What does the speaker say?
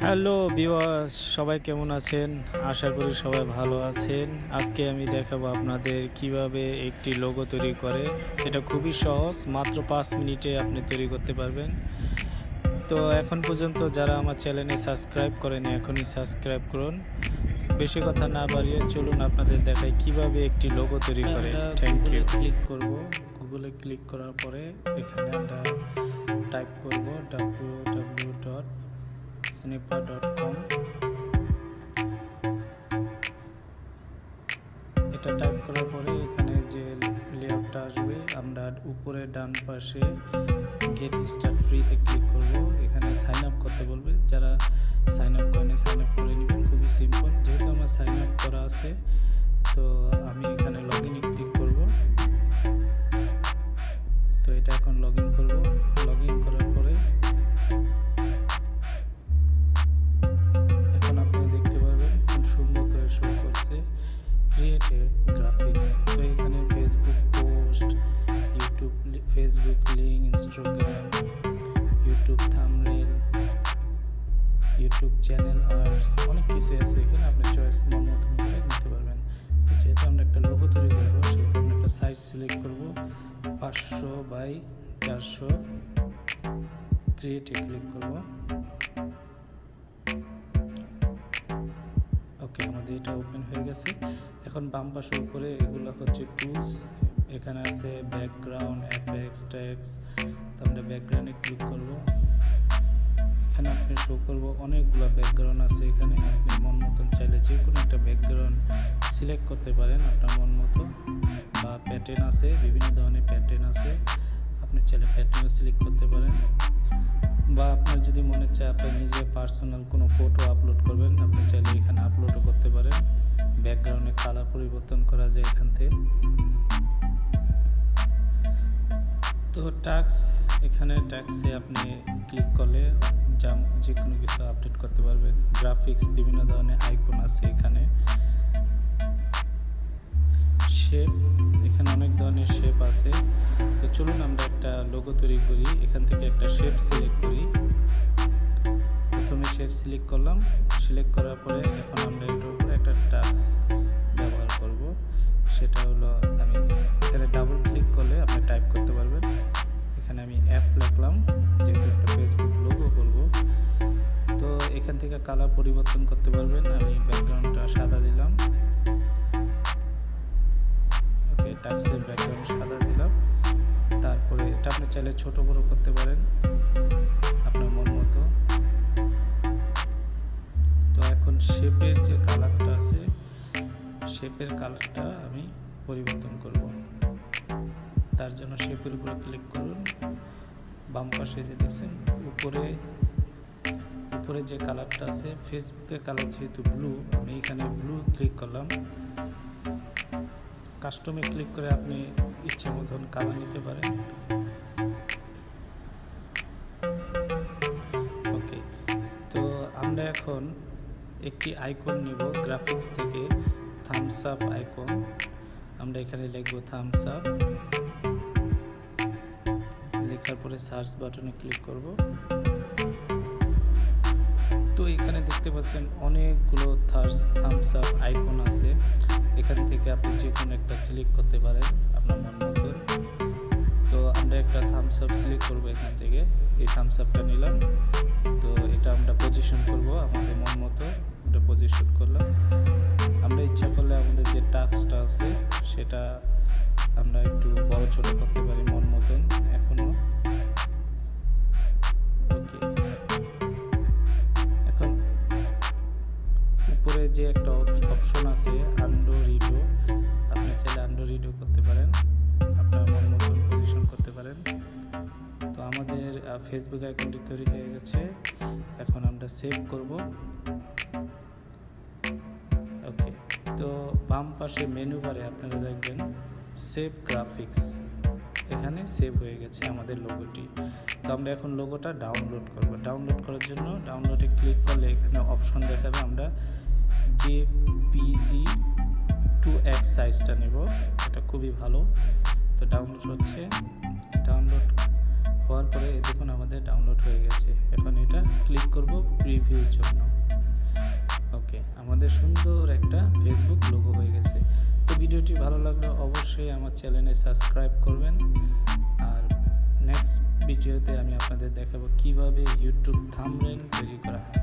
Hello viewers, সবাই কেমন আছেন? আশা করি সবাই ভালো আছেন। আজকে আমি দেখাবো আপনাদের কিভাবে একটি লোগো তৈরি করে। এটা খুবই সহজ, মাত্র 5 মিনিটে আপনি তৈরি করতে পারবেন। তো এখন পর্যন্ত যারা আমার চ্যানেলে সাবস্ক্রাইব করেন, এখনই সাবস্ক্রাইব করুন। বেশি কথা না বাড়িয়ে চলুন আপনাদের দেখাই কিভাবে একটি লোগো তৈরি করে। Thank you. ক্লিক করব, গুগলে ক্লিক করার পরে এখানে আমরা টাইপ করব www.snipper.com। এটা টাইপ করার পরে এখানে যে লেআউটটা আসবে, আমরা উপরে ডান পাশে গেট স্টার্ট ফ্রিতে ক্লিক করব। এখানে সাইন আপ করতে বলবে, যারা সাইন আপ করেনি সাইন আপ করে নেবেন, খুবই সিম্পল। যেহেতু আমার সাইন আপ করা আছে, তো আমি এখানে লগ ইনে ক্লিক করব। তো এটা এখন লগ ইন করব। লগ ইন করার পরে এখন আপনি দেখতে পারবেন খুব সুন্দর করে শো করছে ক্রিয়েট এ গ্রাফিক্স। তো এখানে Facebook post, YouTube Facebook link, Instagram, YouTube thumbnail, YouTube channel arts, অনেক কিছু আছে এখানে। আপনি চয়েস মন মতন করে নিতে পারবেন। তো যেহেতু আমরা একটা লোগো তৈরি করবো, সেহেতু আমরা একটা সাইজ সিলেক্ট করব 500 বাই 400। ক্রিয়েটে ক্লিক করব। ওকে, আমাদের এটা ওপেন হয়ে গেছে। এখন বাম পাশে উপরে এগুলো হচ্ছে টুলস। এখানে আছে ব্যাকগ্রাউন্ড, এফএক্স, টেক্সট। তো আমরা ব্যাকগ্রাউন্ডে ক্লিক করব। এখানে আপনি শো করব অনেকগুলো ব্যাকগ্রাউন্ড আছে। এখানে আপনি মন মতন চাইলে যে কোনো একটা ব্যাকগ্রাউন্ড সিলেক্ট করতে পারেন আপনার মন মতো, বা প্যাটার্ন আছে, বিভিন্ন ধরনের প্যাটার্ন আছে, আপনি চাইলে প্যাটার্নও সিলেক্ট করতে পারেন। বা আপনার যদি মনে চায় আপনি নিজে পার্সোনাল কোনো ফটো আপলোড করবেন, আপনি চাইলে এখানে আপলোডও করতে পারেন। ব্যাকগ্রাউন্ডে কালার পরিবর্তন করা যায় এখান থেকে। তো টাস্ক, এখানে টাস্কে আপনি ক্লিক করলে যে কোনো কিছু আপডেট করতে পারবেন। গ্রাফিক্স, বিভিন্ন ধরনের আইকন আছে এখানে। শেপ, এখানে অনেক ধরনের শেপ আছে। তো চলুন আমরা একটা লোগো তৈরি করি। এখান থেকে একটা শেপ সিলেক্ট করি। প্রথমে শেপ সিলেক্ট করলাম। সিলেক্ট করার পরে এখন আমরা এটার উপরে একটা টাস্ক ব্যবহার করব। সেটা হলো, আমি এখানে ডাবল ক্লিক করলে আপনি টাইপ করতে পারবেন। এখানে আমি অ্যাপ লিখলাম, যেহেতু একটা ফেসবুক লোগো করব। তো এখান থেকে কালার পরিবর্তন করতে পারবেন। আমি ব্যাকগ্রাউন্ডটা সাদা দিলাম। ওকে, টাস্কের ব্যাকগ্রাউন্ড সাদা দিলাম। তারপরে এটা আপনি চাইলে ছোট বড় করতে পারেন আপনার মন মতো। তো এখন শেপের যে কালারটা আছে, শেপের কালারটা আমি পরিবর্তন করব। তার জন্য শেপের উপরে ক্লিক করুন। বাম পাশে যে দেখছেন উপরে যে কালারটা আছে, ফেসবুকের কালার যেহেতু ব্লু, আমি এখানে ব্লু ক্লিক করলাম। কাস্টমে ক্লিক করে আপনি ইচ্ছে মতন কালার নিতে পারেন। ওকে, তো আমরা এখন একটি আইকন নিব গ্রাফিক্স থেকে, থামস আপ আইকন। আমরা এখানে লিখব থামস আপ। লেখার পরে সার্চ বাটনে ক্লিক করব। তো এখানে দেখতে পাচ্ছেন অনেকগুলো থামস আপ আইকন আছে। এখান থেকে আপনি যে কোনো একটা সিলেক্ট করতে পারেন আপনার মন মতন। তো আমরা একটা থামস আপ সিলেক্ট করব এখান থেকে। এই থামস আপটা নিলাম। তো এটা আমরা পজিশন করব আমাদের মন মতো। এটা পজিশন করলাম। আমরা ইচ্ছা করলে আমাদের যে টাস্কটা আছে সেটা আমরা একটু বড় ছোট করতে পারি মন মতন এখনো। ওকে, এখন উপরে যে একটা অপশন আছে আন্ডো রিডো, আপনি চাইলে আন্ডো রিডো করতে পারেন, আপনার মন মতন পজিশন করতে পারেন। তো আমাদের ফেসবুক আইকনটি তৈরি হয়ে গেছে। এখন আমরা সেভ করব। ওকে, তো বাম পাশে মেনু বারে আপনারা দেখবেন সেভ গ্রাফিক্স, এখানে সেভ হয়ে গেছে আমাদের লোগোটি। তো আমরা এখন লোগোটা ডাউনলোড করব। ডাউনলোড করার জন্য ডাউনলোডে ক্লিক করলে এখানে অপশন দেখাবে। আমরা জেপিজি 2x সাইজটা নেব, এটা খুবই ভালো। তো ডাউনলোড হচ্ছে। ডাউনলোড হওয়ার পরে দেখুন আমাদের ডাউনলোড হয়ে গেছে। এখন এটা ক্লিক করব প্রিভিউর জন্য। ওকে, আমাদের সুন্দর একটা ফেসবুক লোগো হয়ে গেছে। তো ভিডিওটি ভালো লাগলে অবশ্যই আমার চ্যানেলে সাবস্ক্রাইব করবেন। আর নেক্সট ভিডিওতে আমি আপনাদের দেখাবো কিভাবে ইউটিউব থাম্বনেল তৈরি করা হয়।